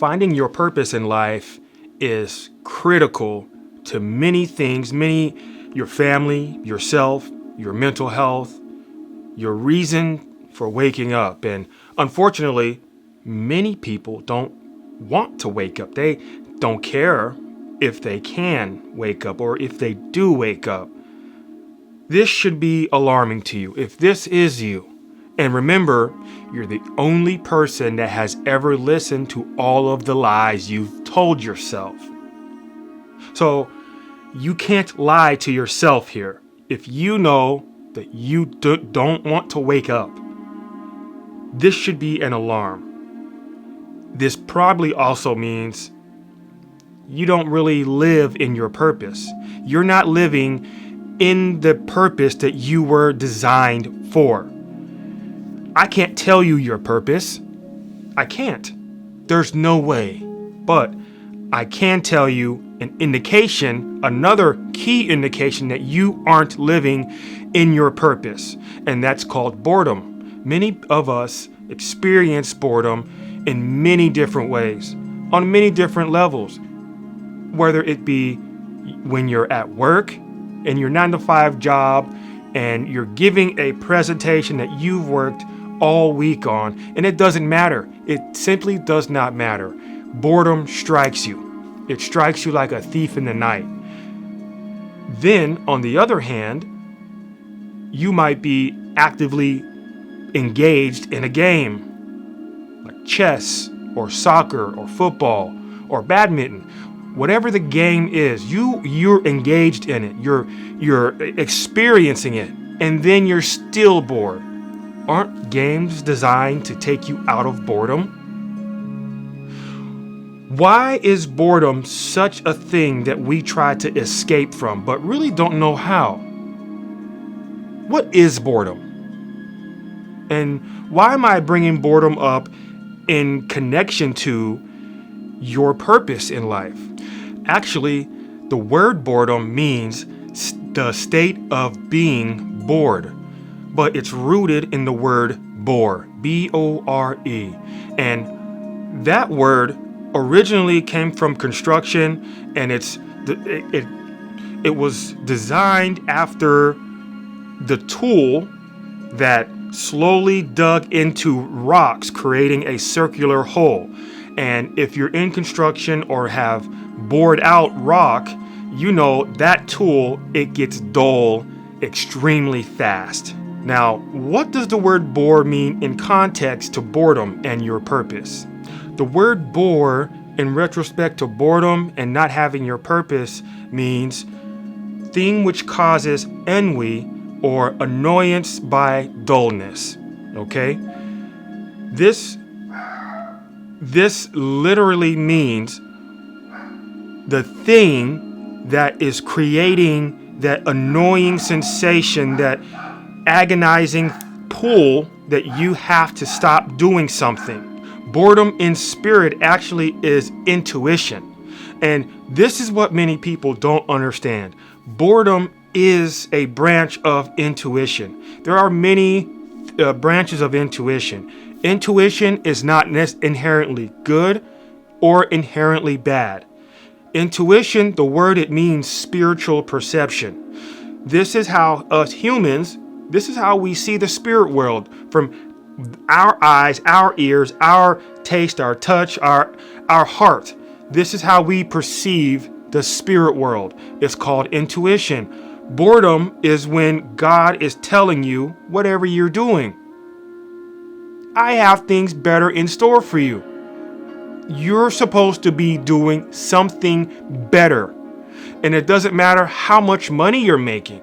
Finding your purpose in life is critical to many things, your family, yourself, your mental health, your reason for waking up. And unfortunately, many people don't want to wake up. They don't care if they can wake up or if they do wake up. This should be alarming to you if this is you. And remember, you're the only person that has ever listened to all of the lies you've told yourself. So you can't lie to yourself here. If you know that you don't want to wake up, this should be an alarm. This probably also means you don't really live in your purpose. You're not living in the purpose that you were designed for. I can't tell you your purpose. I can't. There's no way. But I can tell you an indication, another key indication that you aren't living in your purpose, and that's called boredom. Many of us experience boredom in many different ways, on many different levels, whether it be when you're at work in your 9-to-5 job and you're giving a presentation that you've worked all week on, and it doesn't matter. It simply does not matter. Boredom strikes you. It strikes you like a thief in the night. Then, on the other hand, you might be actively engaged in a game, like chess or soccer or football or badminton. Whatever the game is, you're engaged in it. You're experiencing it, and then you're still bored. Aren't games designed to take you out of boredom? Why is boredom such a thing that we try to escape from, but really don't know how? What is boredom? And why am I bringing boredom up in connection to your purpose in life? Actually, the word boredom means the state of being bored, but it's rooted in the word bore, B-O-R-E. And that word originally came from construction, and it was designed after the tool that slowly dug into rocks, creating a circular hole. And if you're in construction or have bored out rock, you know that tool, it gets dull extremely fast. Now, what does the word bore mean in context to boredom and your purpose? The word bore, in retrospect to boredom and not having your purpose, means thing which causes ennui or annoyance by dullness. Okay? This literally means the thing that is creating that annoying sensation, that agonizing pull that you have to stop doing something. Boredom in spirit actually is intuition. And this is what many people don't understand. Boredom is a branch of intuition. There are many branches of intuition. Intuition is not inherently good or inherently bad. Intuition, the word, it means spiritual perception. This is how us humans, this is how we see the spirit world, from our eyes, our ears, our taste, our touch, our heart. This is how we perceive the spirit world. It's called intuition. Boredom is when God is telling you whatever you're doing, I have things better in store for you. You're supposed to be doing something better. And it doesn't matter how much money you're making.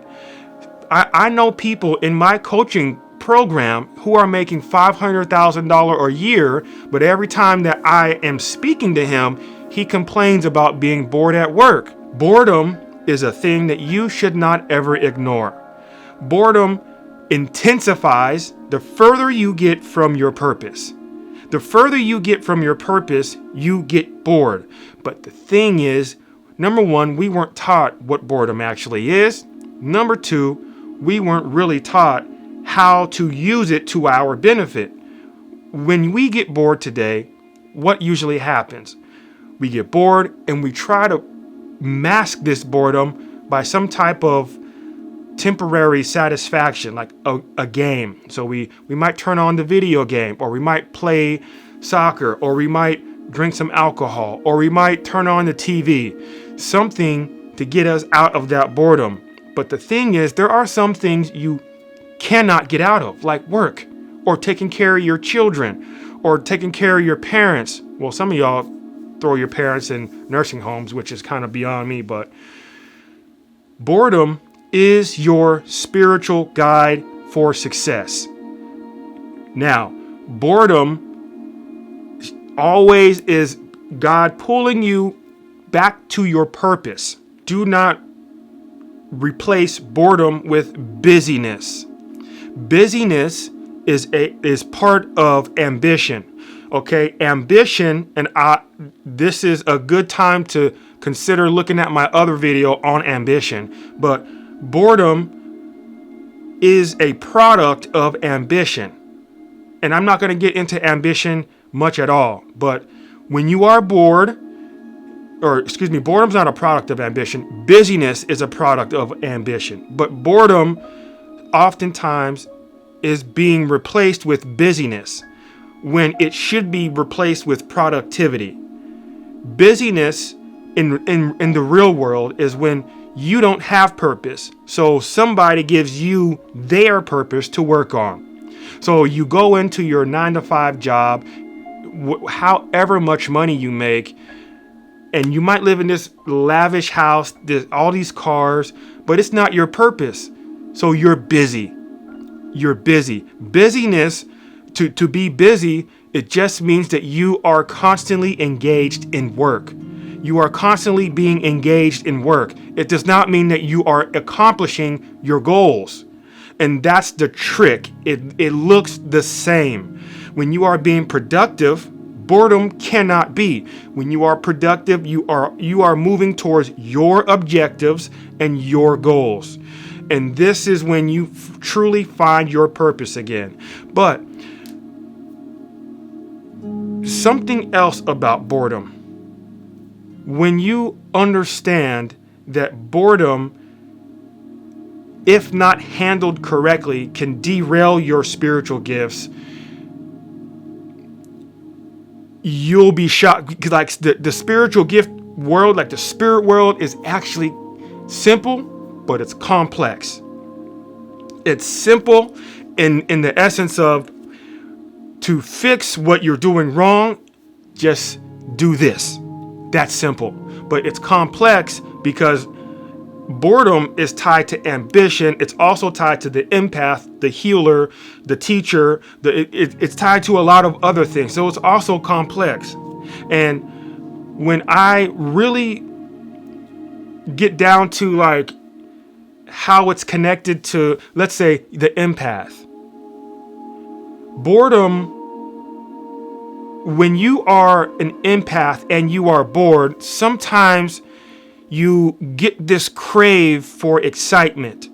I know people in my coaching program who are making $500,000 a year, but every time that I am speaking to him, he complains about being bored at work. Boredom is a thing that you should not ever ignore. Boredom intensifies the further you get from your purpose. The further you get from your purpose, you get bored. But the thing is, number one, we weren't taught what boredom actually is. Number two, we weren't really taught how to use it to our benefit. When we get bored today, what usually happens? We get bored and we try to mask this boredom by some type of temporary satisfaction, like a game. So we might turn on the video game, or we might play soccer, or we might drink some alcohol, or we might turn on the TV, something to get us out of that boredom. But the thing is, there are some things you cannot get out of, like work, or taking care of your children, or taking care of your parents. Well, some of y'all throw your parents in nursing homes, which is kind of beyond me, but boredom is your spiritual guide for success. Now, boredom always is God pulling you back to your purpose. Do not replace boredom with busyness. Busyness is part of ambition. Okay, ambition, and this is a good time to consider looking at my other video on ambition. But boredom is a product of ambition. And I'm not going to get into ambition much at all. But when you are bored, boredom's not a product of ambition. Busyness is a product of ambition. But boredom oftentimes is being replaced with busyness, when it should be replaced with productivity. Busyness in the real world is when you don't have purpose. So somebody gives you their purpose to work on. So you go into your 9-to-5 job, however much money you make, and you might live in this lavish house, all these cars, but it's not your purpose. So you're busy. You're busy. Busyness, to be busy, it just means that you are constantly engaged in work. You are constantly being engaged in work. It does not mean that you are accomplishing your goals. And that's the trick. It looks the same. When you are being productive, boredom cannot be. When you are productive, you are moving towards your objectives and your goals. And this is when you truly find your purpose again. But something else about boredom. When you understand that boredom, if not handled correctly, can derail your spiritual gifts, you'll be shocked. Like the spiritual gift world, like the spirit world, is actually simple, but it's complex. It's simple in the essence of, to fix what you're doing wrong, just do this. That's simple. But it's complex because boredom is tied to ambition. It's also tied to the empath, the healer, the teacher. It's tied to a lot of other things. So it's also complex. And when I really get down to like how it's connected to, let's say, the empath, boredom, when you are an empath and you are bored, sometimes you get this crave for excitement.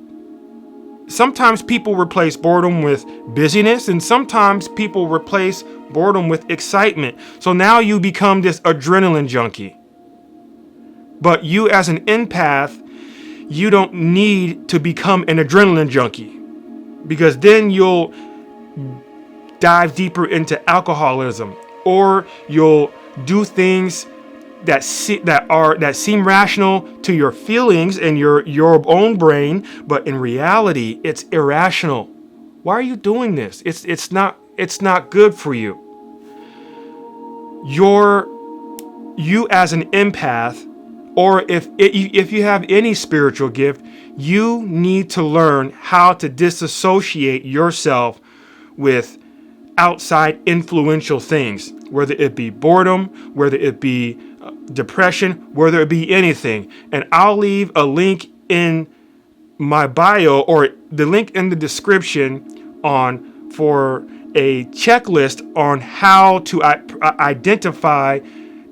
Sometimes people replace boredom with busyness, and sometimes people replace boredom with excitement. So now you become this adrenaline junkie. But you as an empath, you don't need to become an adrenaline junkie, because then you'll dive deeper into alcoholism, or you'll do things that seem rational to your feelings and your own brain, but in reality it's irrational. Why are you doing this? It's not good for you. You as an empath, or if you have any spiritual gift, you need to learn how to disassociate yourself with outside influential things, whether it be boredom, whether it be depression, whether it be anything. And I'll leave a link in my bio, or the link in the description, for a checklist on how to identify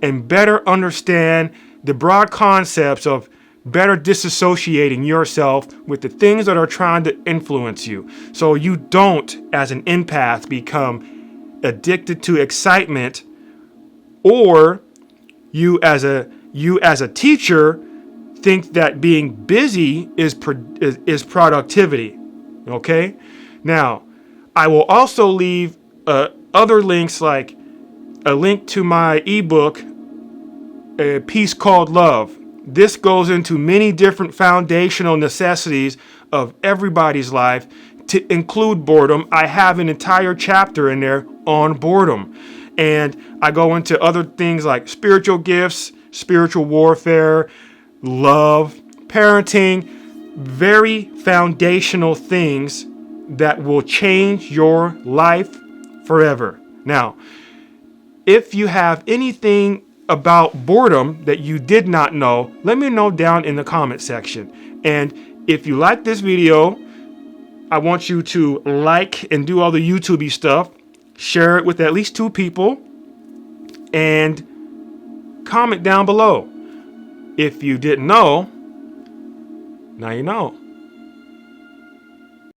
and better understand the broad concepts of better disassociating yourself with the things that are trying to influence you, so you don't, as an empath, become addicted to excitement or you as a teacher think that being busy is productivity. Okay? Now, I will also leave other links, like a link to my ebook, A Piece Called Love. This goes into many different foundational necessities of everybody's life, to include boredom. I have an entire chapter in there on boredom. And I go into other things like spiritual gifts, spiritual warfare, love, parenting, very foundational things that will change your life forever. Now, if you have anything about boredom that you did not know, let me know down in the comment section. And if you like this video, I want you to like and do all the YouTube-y stuff. Share it with at least 2 people. And comment down below. If you didn't know, now you know.